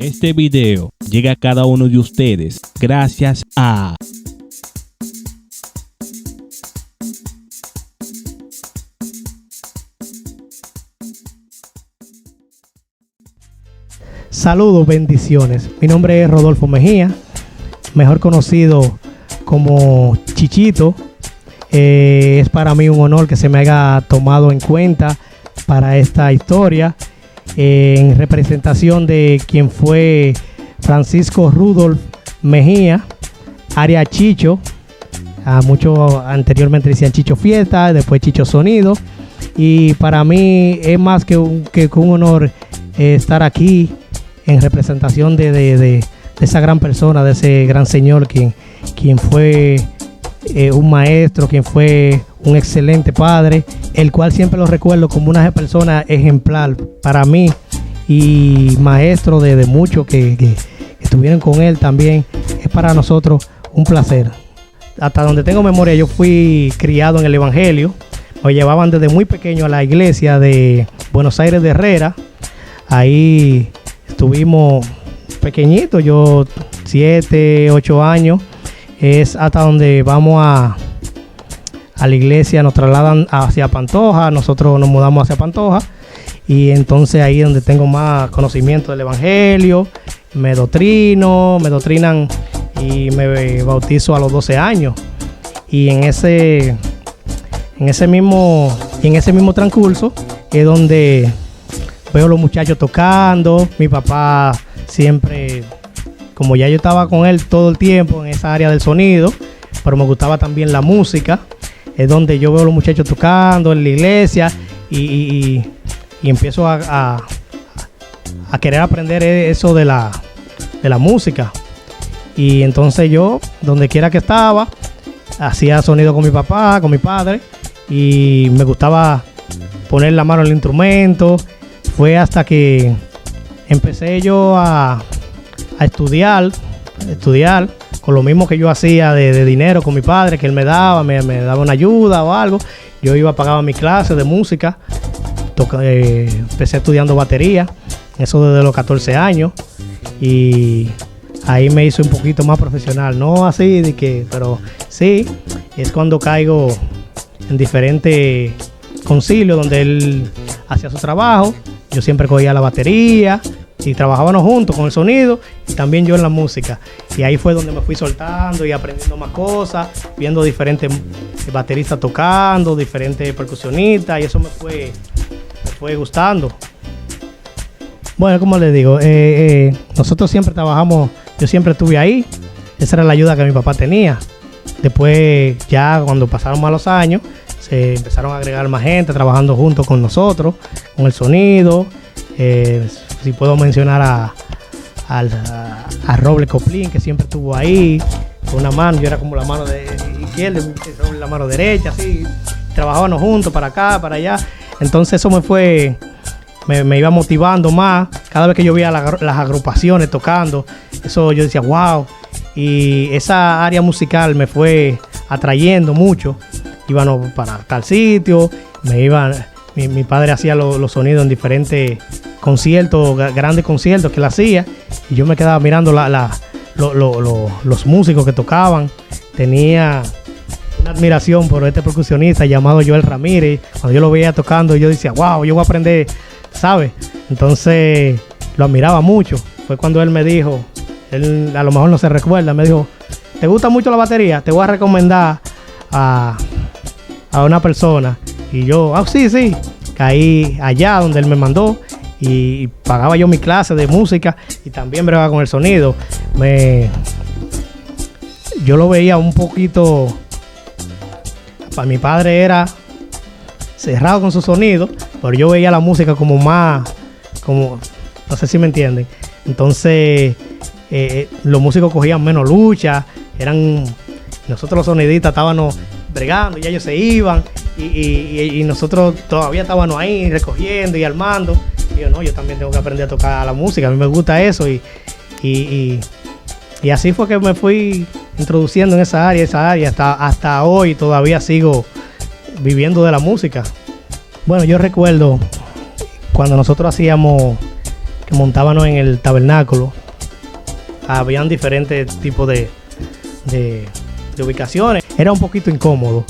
Este video llega a cada uno de ustedes gracias a Saludos, bendiciones. Mi nombre es Rodolfo Mejía, mejor conocido como Chichito. Es para mí un honor que se me haya tomado en cuenta para esta historia en representación de quien fue Francisco Rudolf Mejía, área Chicho. A muchos anteriormente decían Chicho Fiesta, después Chicho Sonido. Y para mí es más que un honor estar aquí en representación de esa gran persona, de ese gran señor, quien fue un maestro, quien fue un excelente padre, el cual siempre lo recuerdo como una persona ejemplar para mí y maestro de muchos que estuvieron con él también. Es para nosotros un placer. Hasta donde tengo memoria, yo fui criado en el Evangelio. Me llevaban desde muy pequeño a la iglesia de Buenos Aires de Herrera. Ahí estuvimos pequeñitos, yo 7, 8 años. Es hasta donde vamos a la iglesia, nos trasladan hacia Pantoja, nosotros nos mudamos hacia Pantoja y entonces ahí es donde tengo más conocimiento del Evangelio, me doctrinan y me bautizo a los 12 años. Y en ese mismo transcurso es donde veo a los muchachos tocando. Mi papá siempre, como ya yo estaba con él todo el tiempo en esa área del sonido, pero me gustaba también la música, es donde yo veo a los muchachos tocando en la iglesia y empiezo a querer aprender eso de la música. Y entonces yo, donde quiera que estaba, hacía sonido con mi papá, con mi padre, y me gustaba poner la mano en el instrumento. Fue hasta que empecé yo a estudiar con lo mismo que yo hacía de dinero con mi padre, que él me daba una ayuda o algo. Yo iba a pagar mi clase de música. Empecé estudiando batería, eso desde los 14 años, y ahí me hizo un poquito más profesional. No así pero sí, es cuando caigo en diferentes concilios donde él hacía su trabajo. Yo siempre cogía la batería y trabajábamos juntos con el sonido y también yo en la música. Y ahí fue donde me fui soltando y aprendiendo más cosas, viendo diferentes bateristas tocando, diferentes percusionistas, y eso me fue gustando. Bueno, como les digo, nosotros siempre trabajamos, yo siempre estuve ahí. Esa era la ayuda que mi papá tenía. Después, ya cuando pasaron más los años, se empezaron a agregar más gente trabajando junto con nosotros, con el sonido. Si puedo mencionar a Roble Coplín, que siempre estuvo ahí con una mano. Yo era como la mano de izquierda, Roble la mano derecha, así. Trabajábamos juntos para acá, para allá. Entonces eso me iba motivando más. Cada vez que yo veía las agrupaciones tocando, eso yo decía, wow. Y esa área musical me fue atrayendo mucho. Íbamos para tal sitio, mi padre hacía los sonidos en diferentes conciertos, grandes conciertos que él hacía, y yo me quedaba mirando los músicos que tocaban. Tenía una admiración por este percusionista llamado Joel Ramírez. Cuando yo lo veía tocando, yo decía, wow, yo voy a aprender, ¿sabes? Entonces lo admiraba mucho. Fue cuando él me dijo, él a lo mejor no se recuerda, me dijo, ¿te gusta mucho la batería? Te voy a recomendar a una persona. Y yo, sí, caí allá donde él me mandó y pagaba yo mi clase de música y también bregaba con el sonido. Yo lo veía un poquito, para mi padre era cerrado con su sonido, pero yo veía la música como más, no sé si me entienden. Entonces los músicos cogían menos lucha, nosotros los sonidistas estábamos bregando, ya ellos se iban y nosotros todavía estábamos ahí recogiendo y armando. Y yo también tengo que aprender a tocar la música, a mí me gusta eso y así fue que me fui introduciendo en esa área hasta hoy. Todavía sigo viviendo de la música. Bueno, yo recuerdo cuando nosotros hacíamos que montábamos en el tabernáculo, habían diferentes tipos de ubicaciones. Era un poquito incómodo.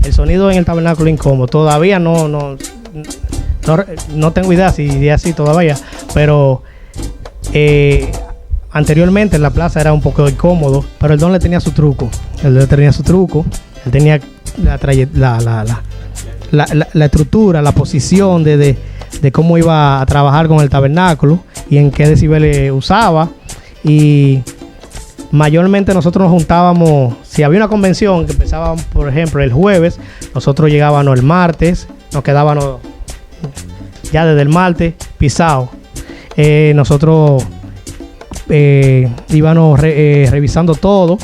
El sonido en el tabernáculo incómodo. Todavía no tengo idea si es así todavía, pero anteriormente en la plaza era un poco incómodo, pero el don le tenía su truco. Él tenía la estructura, la posición de cómo iba a trabajar con el tabernáculo y en qué decibeles usaba. Y mayormente nosotros nos juntábamos, si había una convención que empezaba, por ejemplo, el jueves, nosotros llegábamos el martes, nos quedábamos ya desde el martes pisados. Nosotros íbamos revisando todo.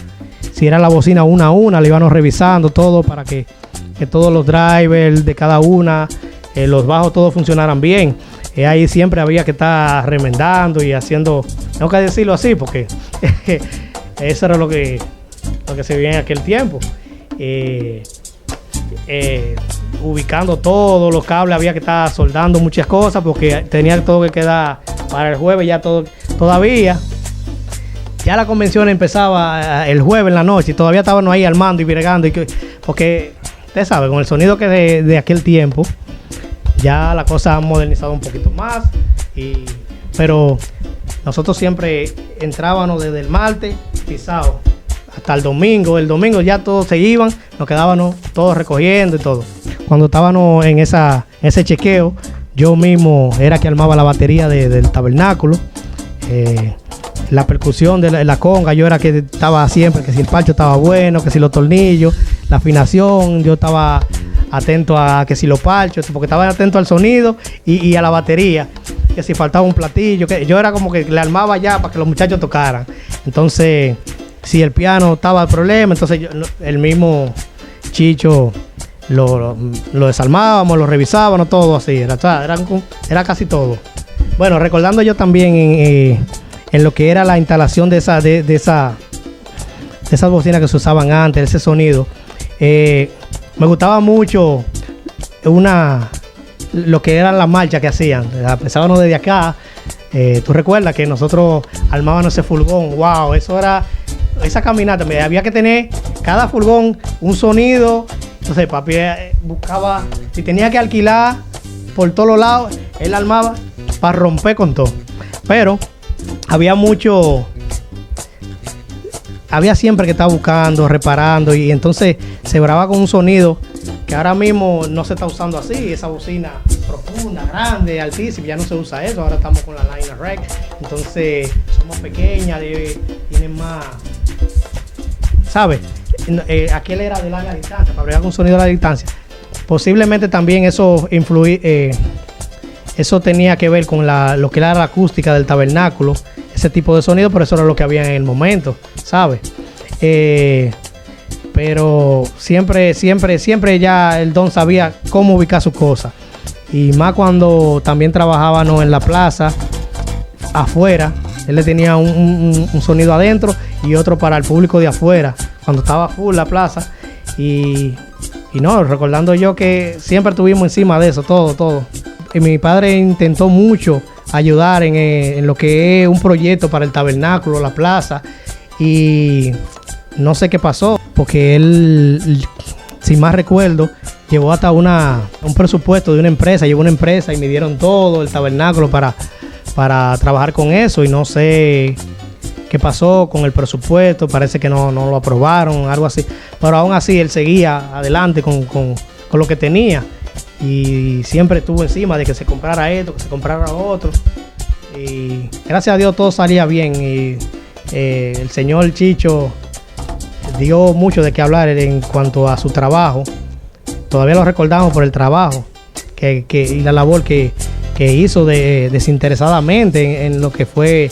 Si era la bocina una a una, le íbamos revisando todo para que todos los drivers de cada una, los bajos, todos funcionaran bien. Ahí siempre había que estar remendando y haciendo, tengo que decirlo así porque eso era lo que se vivía en aquel tiempo. Ubicando todos los cables, había que estar soldando muchas cosas porque tenía todo que quedar para el jueves, ya todo, todavía. Ya la convención empezaba el jueves en la noche y todavía estaban ahí armando y bregando. Porque, usted sabe, con el sonido que de aquel tiempo, ya la cosa ha modernizado un poquito más. Pero nosotros siempre entrábamos desde el martes pisados hasta el domingo. El domingo ya todos se iban, nos quedábamos todos recogiendo y todo. Cuando estábamos en ese chequeo, yo mismo era que armaba la batería del tabernáculo. La percusión de la conga, yo era que estaba siempre, que si el parcho estaba bueno, que si los tornillos, la afinación, yo estaba atento a que si los parchos, porque estaba atento al sonido y a la batería, que si faltaba un platillo, que yo era como que le armaba ya para que los muchachos tocaran. Entonces, si el piano estaba el problema, entonces el mismo Chicho lo desarmábamos, lo revisábamos, todo así, era casi todo. Bueno, recordando yo también en lo que era la instalación de esas bocinas que se usaban antes, ese sonido. Me gustaba mucho lo que eran las marchas que hacían. Empezábamos desde acá. Tú recuerdas que nosotros armábamos ese furgón. Wow, eso era esa caminata. Había que tener cada furgón un sonido. Entonces papi buscaba, si tenía que alquilar por todos los lados, él armaba para romper con todo. Pero había siempre que estar buscando, reparando, y entonces se grababa con un sonido que ahora mismo no se está usando así, esa bocina profunda, grande, altísima, ya no se usa eso, ahora estamos con la Line Rec, entonces son más pequeñas, tienen más, ¿sabes? Aquel era de larga distancia, para bregar con un sonido a la distancia. Posiblemente también eso eso tenía que ver con lo que era la acústica del tabernáculo, ese tipo de sonido, pero eso era lo que había en el momento, ¿sabes? Pero siempre ya el don sabía cómo ubicar sus cosas. Y más cuando también trabajábamos en la plaza, afuera, él le tenía un sonido adentro y otro para el público de afuera, cuando estaba full la plaza. Y no, recordando yo que siempre estuvimos encima de eso, todo. Y mi padre intentó mucho ayudar en lo que es un proyecto para el tabernáculo, la plaza, y no sé qué pasó, porque él, si más recuerdo, llevó hasta un presupuesto de una empresa, llevó una empresa y me dieron todo el tabernáculo para trabajar con eso, y no sé qué pasó con el presupuesto, parece que no lo aprobaron, algo así, pero aún así él seguía adelante con lo que tenía. Y siempre estuvo encima de que se comprara esto, que se comprara otro. Y gracias a Dios todo salía bien. Y el señor Chicho dio mucho de qué hablar en cuanto a su trabajo. Todavía lo recordamos por el trabajo y la labor que hizo desinteresadamente en lo que fue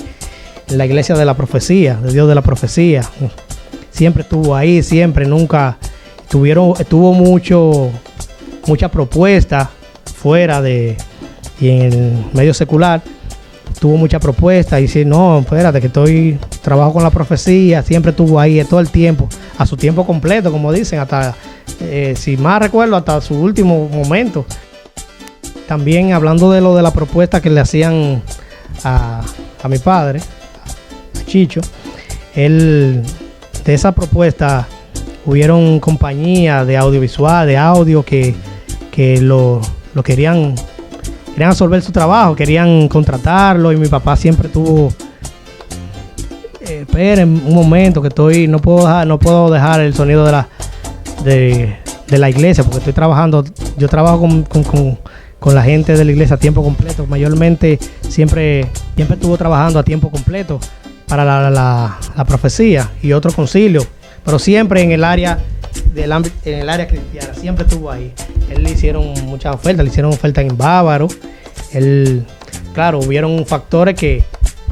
la iglesia de la profecía, de Dios de la profecía. Siempre estuvo ahí, nunca tuvo mucha propuesta fuera y en el medio secular tuvo mucha propuesta, y dice, no, espérate, que trabajo con la profecía, siempre estuvo ahí todo el tiempo, a su tiempo completo, como dicen, hasta, si más recuerdo, hasta su último momento. También hablando de lo de la propuesta que le hacían a mi padre, a Chicho. De esa propuesta hubieron compañías de audiovisual, de audio que lo querían absorber su trabajo, querían contratarlo, y mi papá siempre tuvo, esperen un momento que no puedo dejar el sonido de la iglesia, porque estoy trabajando, yo trabajo con la gente de la iglesia a tiempo completo. Mayormente siempre estuvo trabajando a tiempo completo para la profecía y otro concilio, pero siempre en el área cristiana, siempre estuvo ahí. Él le hicieron muchas ofertas, le hicieron ofertas en Bávaro. Claro, hubieron factores que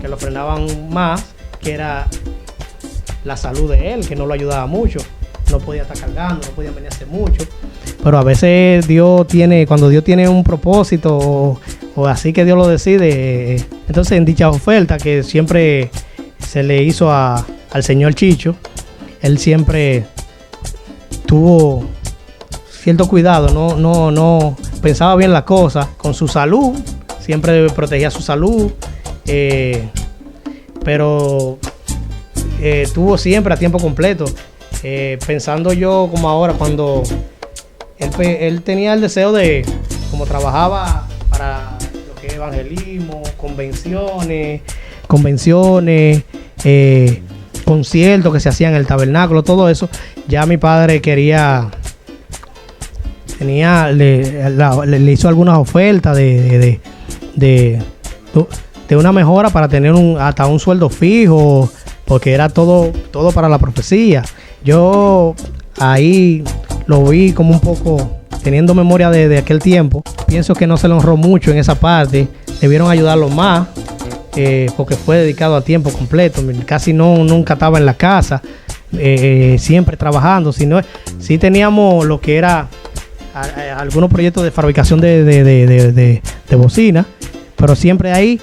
lo frenaban más, que era la salud de él, que no lo ayudaba mucho. No podía estar cargando, no podía venirse mucho. Pero a veces cuando Dios tiene un propósito o así que Dios lo decide, entonces en dicha oferta que siempre se le hizo al señor Chicho, él siempre tuvo cierto cuidado, no pensaba bien las cosas con su salud, siempre protegía su salud, pero tuvo siempre a tiempo completo. Pensando yo como ahora, cuando él tenía el deseo de, como trabajaba para lo que es evangelismo, convenciones, conciertos que se hacían en el tabernáculo, todo eso, ya mi padre le hizo algunas ofertas de una mejora para tener hasta un sueldo fijo, porque era todo para la profecía. Yo ahí lo vi como un poco, teniendo memoria de aquel tiempo. Pienso que no se le honró mucho en esa parte. Debieron ayudarlo más, porque fue dedicado a tiempo completo. Casi nunca estaba en la casa, siempre trabajando. Sí teníamos lo que era algunos proyectos de fabricación de bocina, pero siempre ahí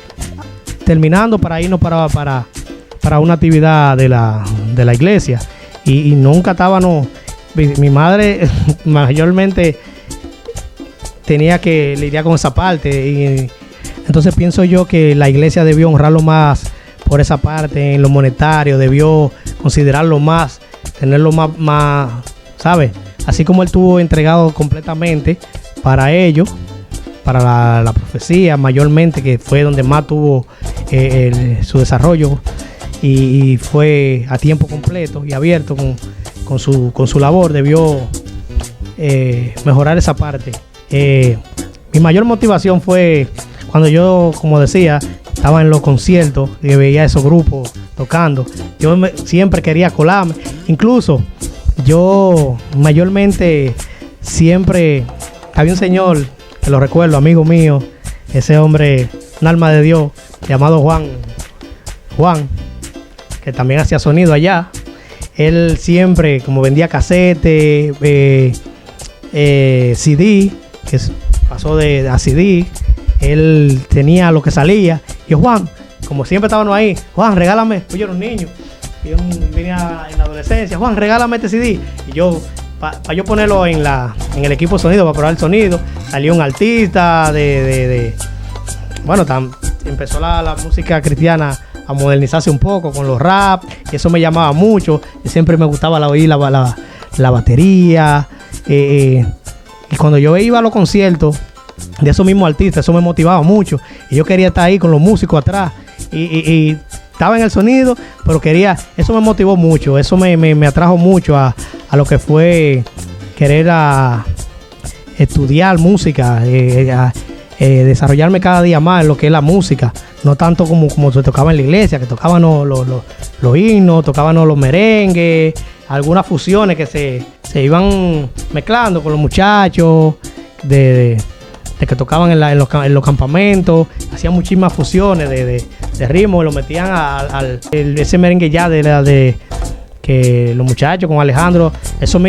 terminando para irnos para una actividad de la iglesia. Y nunca estábamos. Mi madre mayormente tenía que lidiar con esa parte, y entonces pienso yo que la iglesia debió honrarlo más por esa parte en lo monetario, debió considerarlo más, tenerlo más, ¿sabes? Así como él estuvo entregado completamente para ello, para la profecía mayormente, que fue donde más tuvo su desarrollo, y fue a tiempo completo y abierto con su labor, debió mejorar esa parte. Mi mayor motivación fue cuando yo, como decía, estaba en los conciertos y veía esos grupos tocando. Yo siempre quería colarme. Incluso yo mayormente siempre había un señor, que lo recuerdo, amigo mío, ese hombre, un alma de Dios, llamado Juan, que también hacía sonido allá. Él siempre, como vendía casetes, CD, que pasó a CD, él tenía lo que salía. Y Juan, como siempre estábamos ahí, Juan, regálame. Pues yo era un niño, yo venía en la adolescencia, Juan, regálame este CD. Y yo, para yo ponerlo en el equipo de sonido, para probar el sonido, salió un artista bueno, empezó la música cristiana a modernizarse un poco con los rap, y eso me llamaba mucho. Y siempre me gustaba oír la batería, y cuando yo iba a los conciertos de esos mismos artistas, eso me motivaba mucho, y yo quería estar ahí con los músicos atrás, y estaba en el sonido, pero eso me motivó mucho, eso me atrajo mucho a lo que fue querer estudiar música, desarrollarme cada día más en lo que es la música. No tanto como se tocaba en la iglesia, que tocaban los himnos, tocaban los merengues, algunas fusiones que se iban mezclando con los muchachos de que tocaban en los campamentos. Hacían muchísimas fusiones de ritmo, y lo metían ese merengue ya de que los muchachos con Alejandro. Eso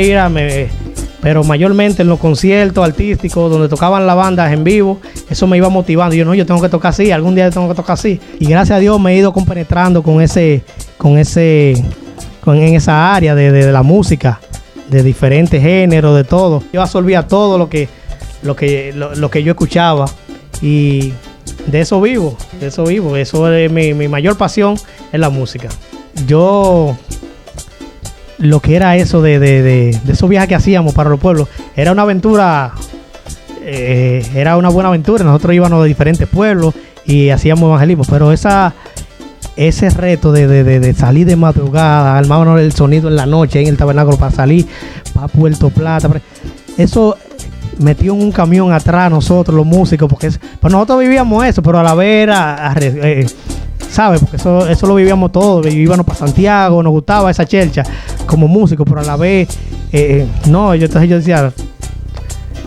pero mayormente en los conciertos artísticos donde tocaban las bandas en vivo, eso me iba motivando. Yo tengo que tocar así, algún día tengo que tocar así. Y gracias a Dios me he ido compenetrando en esa área de la música, de diferentes géneros, de todo. Yo absorbía todo lo que yo escuchaba, y de eso vivo, eso es mi mayor pasión, es la música. Yo, lo que era eso de esos viajes que hacíamos para los pueblos, era una aventura, era una buena aventura. Nosotros íbamos de diferentes pueblos y hacíamos evangelismo, pero ese reto de salir de madrugada, armábamos el sonido en la noche en el tabernáculo para salir para Puerto Plata, eso metió en un camión atrás nosotros los músicos, porque pues nosotros vivíamos eso, pero a la vez ¿sabes? Porque eso lo vivíamos todos, íbamos para Santiago, nos gustaba esa chelcha como músicos, pero a la vez no, entonces yo decía,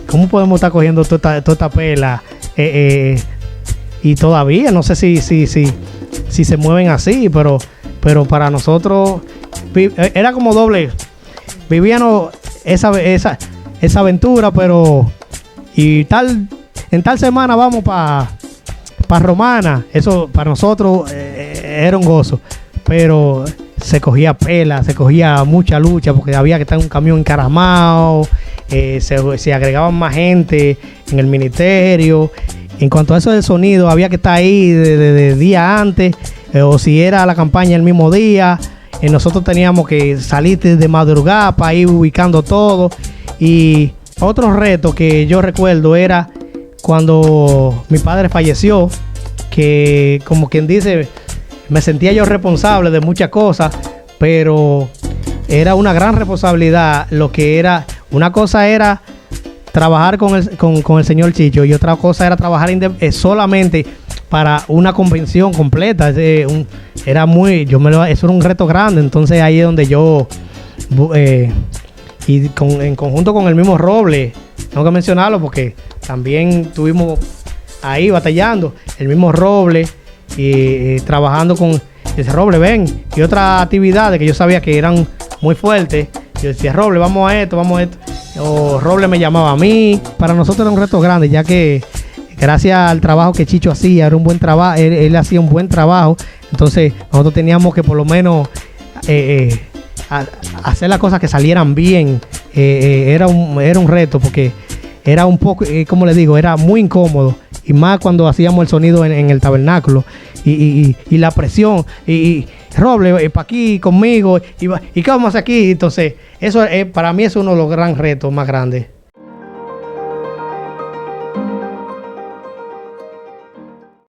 ¿cómo podemos estar cogiendo toda esta pela? Y todavía no sé si se mueven así, pero para nosotros era como doble. Vivíamos esa aventura, pero en tal semana vamos para Romana. Eso para nosotros era un gozo, pero se cogía pela, se cogía mucha lucha, porque había que estar en un camión encaramado, se agregaban más gente en el ministerio. En cuanto a eso del sonido, había que estar ahí de día antes, o si era la campaña el mismo día. Nosotros teníamos que salir de madrugada para ir ubicando todo. Y otro reto que yo recuerdo era cuando mi padre falleció, que como quien dice, me sentía yo responsable de muchas cosas, pero era una gran responsabilidad. Lo que era, una cosa era trabajar con el señor Chicho, y otra cosa era trabajar solamente para una convención completa. Eso era un reto grande. Entonces ahí es donde yo y en conjunto con el mismo Roble, tengo que mencionarlo porque también estuvimos ahí batallando, el mismo Roble, y trabajando con ese Roble, ven, y otras actividades que yo sabía que eran muy fuertes. Yo decía, Roble, vamos a esto, o Roble me llamaba a mí. Para nosotros era un reto grande, ya que gracias al trabajo que Chicho hacía, era un buen trabajo, él hacía un buen trabajo. Entonces nosotros teníamos que por lo menos hacer las cosas que salieran bien. Era un reto, porque era un poco, como les digo, era muy incómodo, y más cuando hacíamos el sonido en el tabernáculo, y la presión, y Roble, para aquí conmigo, y qué vamos a hacer aquí. Entonces eso para mí es uno de los grandes retos más grandes.